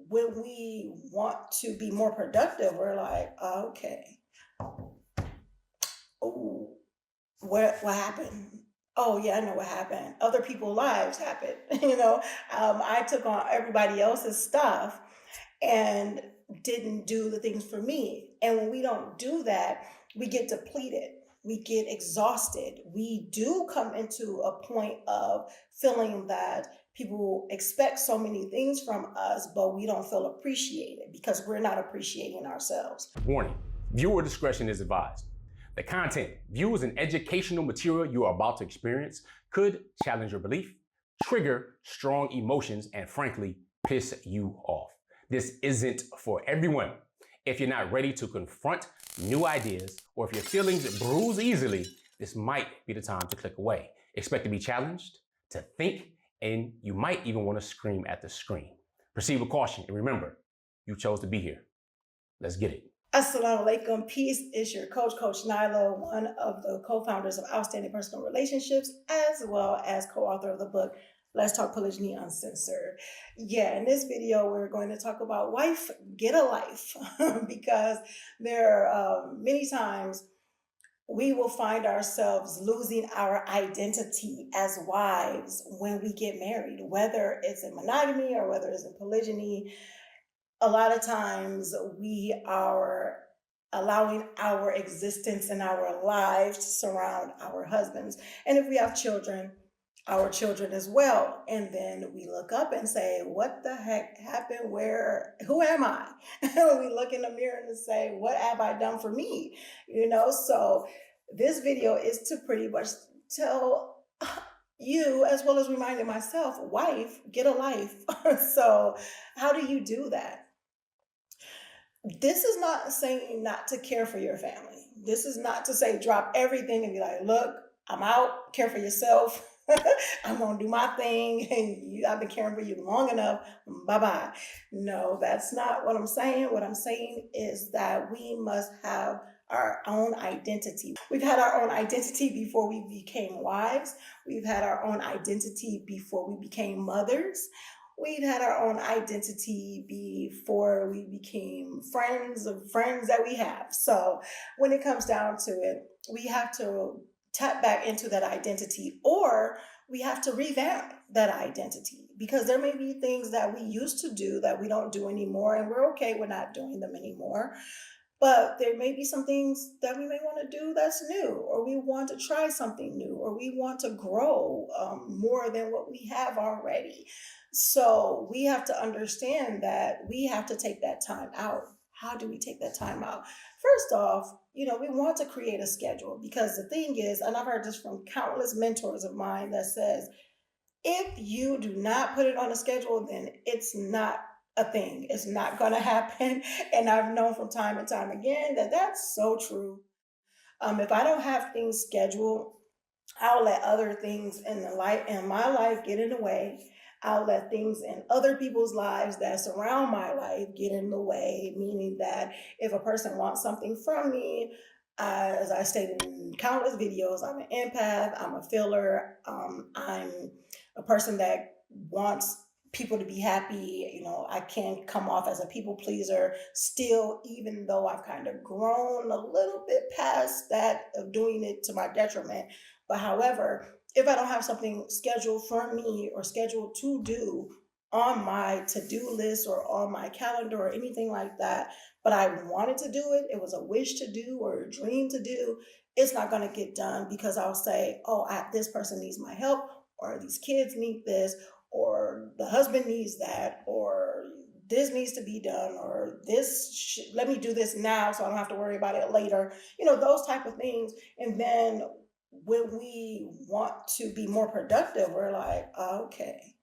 when we want to be more productive, we're like, okay, oh, what happened? Oh yeah, I know what happened. Other people's lives happened. I took on everybody else's stuff and didn't do the things for me. And when we don't do that, we get depleted. We get exhausted. We do come into a point of feeling that people expect so many things from us, but we don't feel appreciated because we're not appreciating ourselves. Warning, viewer discretion is advised. The content, views, and educational material you are about to experience could challenge your belief, trigger strong emotions, and frankly, piss you off. This isn't for everyone. If you're not ready to confront new ideas, or if your feelings bruise easily, this might be the time to click away. Expect to be challenged, to think, and you might even want to scream at the screen. Proceed with caution, and remember, you chose to be here. Let's get it. Assalamu alaikum. Peace is your coach, Coach Nyla, one of the co-founders of Outstanding Personal Relationships, as well as co-author of the book, Let's Talk Polygyny Uncensored. Yeah, in this video, we're going to talk about wife, get a life, because there are many times we will find ourselves losing our identity as wives when we get married, whether it's in monogamy or whether it's in polygyny. A lot of times we are allowing our existence and our lives to surround our husbands. And if we have children, our children as well. And then we look up and say, what the heck happened? Who am I? We look in the mirror and say, what have I done for me? So this video is to pretty much tell you, as well as reminding myself, wife, get a life. So how do you do that? This is not saying not to care for your family. This is not to say drop everything and be like, look, I'm out, care for yourself. I'm going to do my thing. And I've been caring for you long enough. Bye-bye. No, that's not what I'm saying. What I'm saying is that we must have our own identity. We've had our own identity before we became wives. We've had our own identity before we became mothers. We've had our own identity before we became friends of friends that we have. So when it comes down to it, we have to tap back into that identity, or we have to revamp that identity, because there may be things that we used to do that we don't do anymore, and we're okay with not doing them anymore. But there may be some things that we may want to do that's new, or we want to try something new, or we want to grow more than what we have already. So we have to understand that we have to take that time out. How do we take that time out? First off, we want to create a schedule, because the thing is, and I've heard this from countless mentors of mine that says, if you do not put it on a schedule, then it's not a thing. It's not going to happen. And I've known from time and time again that that's so true. If I don't have things scheduled, I'll let other things in my life get in the way. I'll let things in other people's lives that surround my life get in the way, meaning that if a person wants something from me, as I stated in countless videos, I'm an empath, I'm a feeler, I'm a person that wants people to be happy. I can come off as a people pleaser still, even though I've kind of grown a little bit past that of doing it to my detriment. But however, if I don't have something scheduled for me or scheduled to do on my to-do list or on my calendar or anything like that, but I wanted to do it, it was a wish to do or a dream to do, it's not going to get done, because I'll say, oh, this person needs my help, or these kids need this, or the husband needs that, or this needs to be done, or let me do this now so I don't have to worry about it later. Those type of things. And then when we want to be more productive, we're like, okay,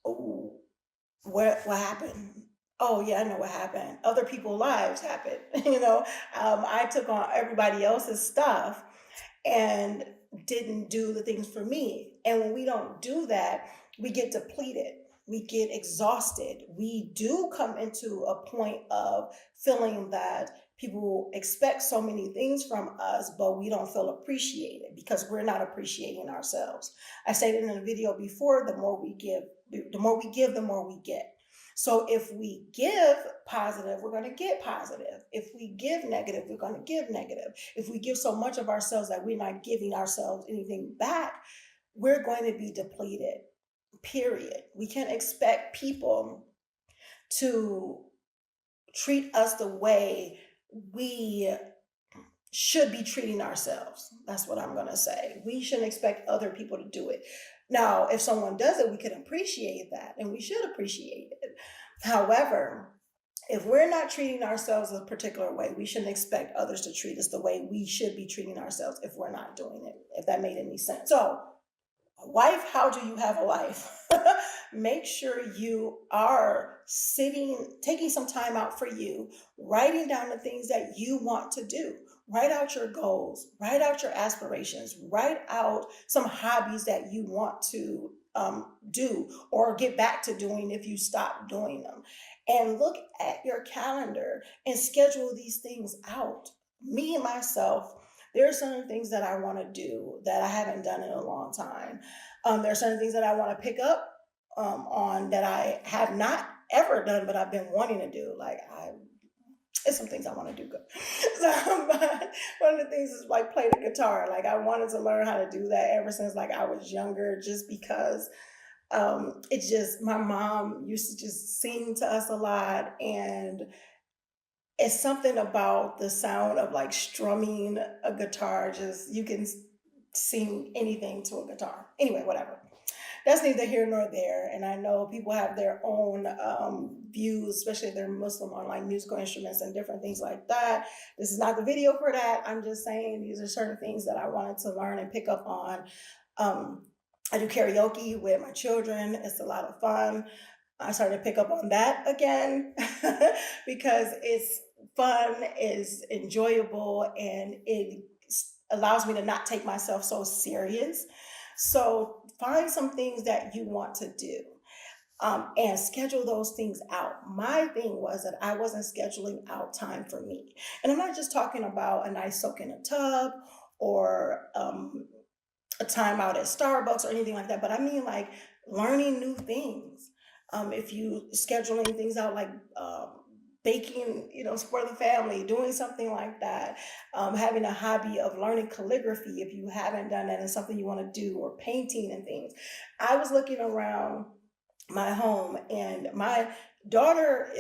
oh, what happened? Oh yeah, I know what happened. Other people's lives happened. I took on everybody else's stuff and didn't do the things for me. And when we don't do that, we get depleted. We get exhausted. We do come into a point of feeling that people expect so many things from us, but we don't feel appreciated because we're not appreciating ourselves. I stated in a video before, the more we give, the more we get. So if we give positive, we're going to get positive. If we give negative, we're going to give negative. If we give so much of ourselves that we're not giving ourselves anything back, we're going to be depleted, period. We can't expect people to treat us the way we should be treating ourselves. That's what I'm going to say. We shouldn't expect other people to do it. Now, if someone does it, we can appreciate that, and we should appreciate it. However, if we're not treating ourselves a particular way, we shouldn't expect others to treat us the way we should be treating ourselves if we're not doing it, if that made any sense. So, wife, how do you have a life? Make sure you are taking some time out for you, writing down the things that you want to do. Write out your goals, write out your aspirations, write out some hobbies that you want to do or get back to doing if you stop doing them. And look at your calendar and schedule these things out. Me, myself, there are certain things that I want to do that I haven't done in a long time. There are certain things that I want to pick up on that I have not ever done, but I've been wanting to do. It's some things I want to do good. So, but one of the things is like play the guitar. Like I wanted to learn how to do that ever since like I was younger, just because it's just my mom used to just sing to us a lot, and it's something about the sound of like strumming a guitar. Just you can sing anything to a guitar. Anyway, whatever. That's neither here nor there. And I know people have their own views, especially if they're Muslim, on like musical instruments and different things like that. This is not the video for that. I'm just saying these are certain things that I wanted to learn and pick up on. I do karaoke with my children. It's a lot of fun. I started to pick up on that again because it's fun, it's enjoyable, and it allows me to not take myself so serious. So find some things that you want to do and schedule those things out. My thing was that I wasn't scheduling out time for me. And I'm not just talking about a nice soak in a tub or a time out at Starbucks or anything like that, but I mean like learning new things. If you scheduling things out like baking, for the family, doing something like that, having a hobby of learning calligraphy if you haven't done that and something you want to do, or painting and things. I was looking around my home, and my daughter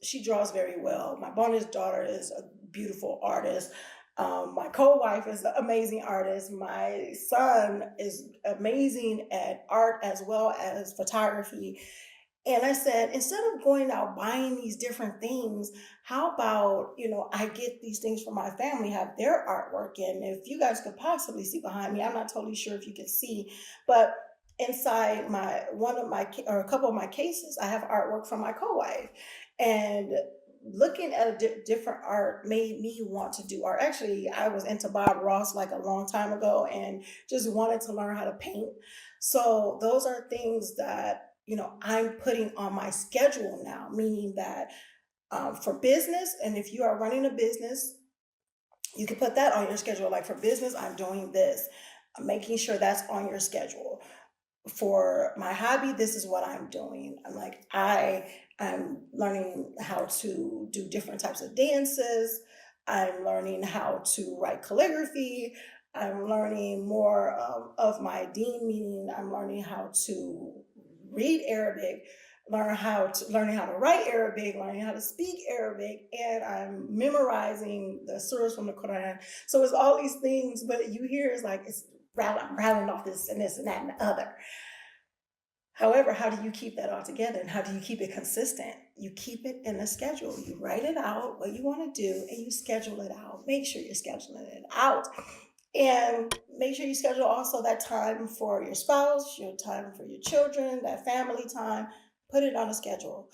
she draws very well. My bonus daughter is a beautiful artist. My co-wife is an amazing artist. My son is amazing at art as well as photography. And I said, instead of going out buying these different things, how about, I get these things for my family, have their artwork in. If you guys could possibly see behind me, I'm not totally sure if you can see, but inside a couple of my cases, I have artwork from my co-wife. And looking at different art made me want to do art. Actually, I was into Bob Ross like a long time ago and just wanted to learn how to paint. So those are things that I'm putting on my schedule now, meaning that for business, and if you are running a business, you can put that on your schedule. Like for business, I'm doing this. I'm making sure that's on your schedule. For my hobby, this is what I'm doing. I'm learning how to do different types of dances. I'm learning how to write calligraphy. I'm learning more of my deen, meaning I'm learning how to read Arabic, learning how to write Arabic, learning how to speak Arabic, and I'm memorizing the surahs from the Quran. So it's all these things, but you hear it's like it's rattling off this and that and the other. However, how do you keep that all together, and how do you keep it consistent? You keep it in a schedule. You write it out, what you want to do, and you schedule it out. Make sure you're scheduling it out. And make sure you schedule also that time for your spouse, your time for your children, that family time. Put it on a schedule.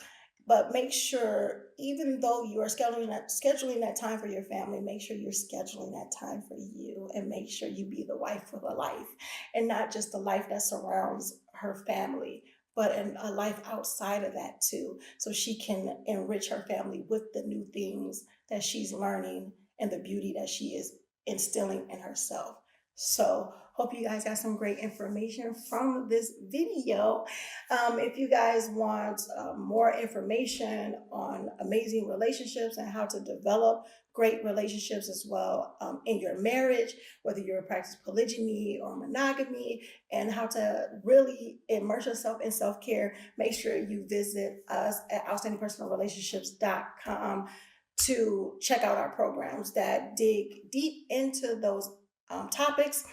But make sure, even though you are scheduling that time for your family, make sure you're scheduling that time for you, and make sure you be the wife for the life, and not just the life that surrounds her family, but a life outside of that too, so she can enrich her family with the new things that she's learning and the beauty that she is instilling in herself. So hope you guys got some great information from this video. If you guys want more information on amazing relationships and how to develop great relationships as well in your marriage, whether you're practicing polygyny or monogamy, and how to really immerse yourself in self-care, make sure you visit us at outstandingpersonalrelationships.com to check out our programs that dig deep into those topics.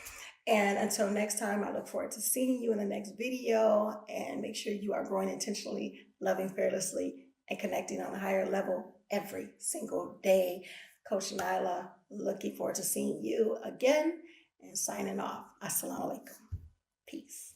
And until next time, I look forward to seeing you in the next video, and make sure you are growing intentionally, loving fearlessly, and connecting on a higher level every single day. Coach Nyla, looking forward to seeing you again and signing off. Assalamu alaikum. Peace.